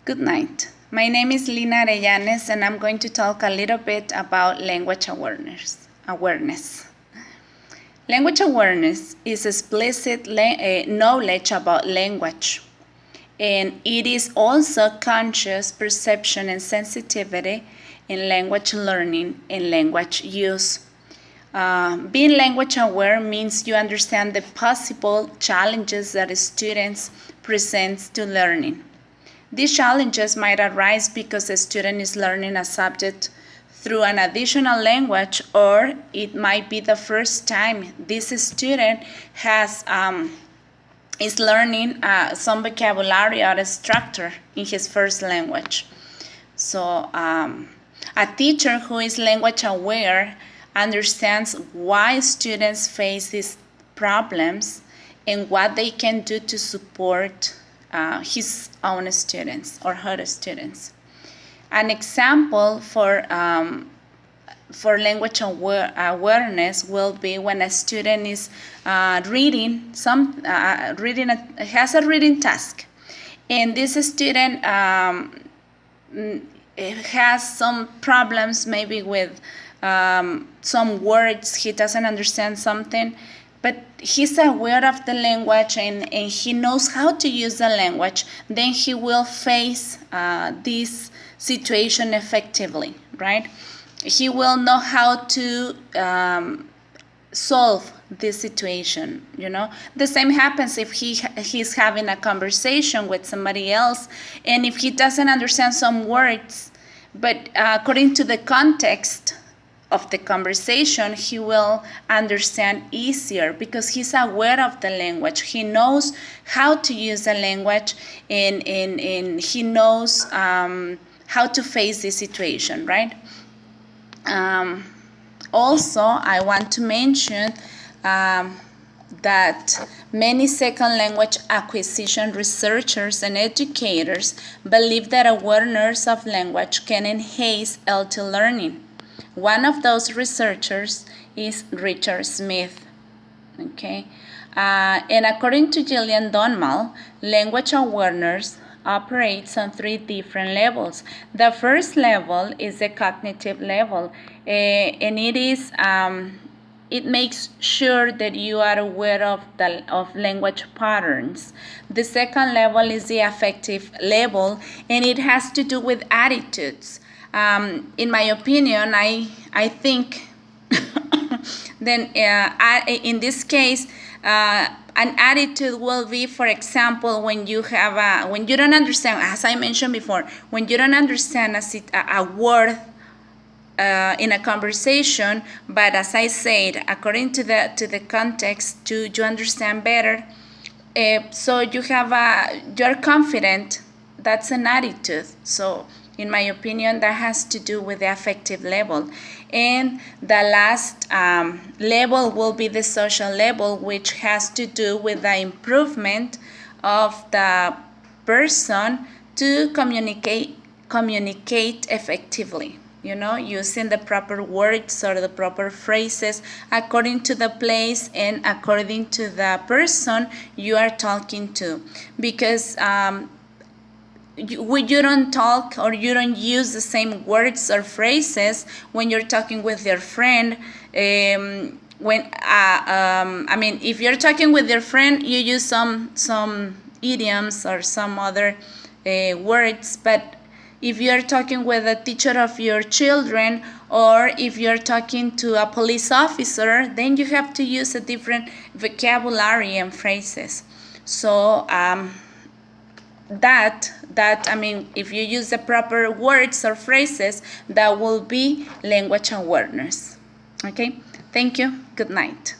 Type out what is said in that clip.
Good night. My name is Lina Arellanes, and I'm going to talk a little bit about language awareness. Language awareness is explicit knowledge about language, and it is also conscious perception and sensitivity in language learning and language use. Being language aware means you understand the possible challenges that students present to learning. These challenges might arise because a student is learning a subject through an additional language, or it might be the first time this student is learning some vocabulary or a structure in his first language. So a teacher who is language aware understands why students face these problems and what they can do to support his own students or her students. An example for language awareness will be when a student is has a reading task, and this student has some problems maybe with some words. He doesn't understand something, but he's aware of the language and he knows how to use the language. Then he will face this situation effectively, right? He will know how to solve this situation. The same happens if he's having a conversation with somebody else, and if he doesn't understand some words, but according to the context of the conversation, he will understand easier because he's aware of the language. He knows how to use the language, and he knows how to face the situation, right? Also, I want to mention that many second language acquisition researchers and educators believe that awareness of language can enhance LT learning. One of those researchers is Richard Smith. And according to Gillian Dunmal, language awareness operates on 3 different levels. The first level is the cognitive level, and it makes sure that you are aware of language patterns. The second level is the affective level, and it has to do with attitudes. In my opinion, I think then in this case, an attitude will be, for example, when you don't understand, as I mentioned before, when you don't understand a word in a conversation, but as I said, according to the context, you understand better. So you're confident. That's an attitude. So in my opinion, that has to do with the affective level. And the last level will be the social level, which has to do with the improvement of the person to communicate effectively. Using the proper words or the proper phrases according to the place and according to the person you are talking to. Because you don't talk or you don't use the same words or phrases when you're talking with your friend. If you're talking with your friend, you use some idioms or some other words. But if you're talking with a teacher of your children, or if you're talking to a police officer, then you have to use a different vocabulary and phrases. So if you use the proper words or phrases, that will be language awareness. Okay, thank you. Good night.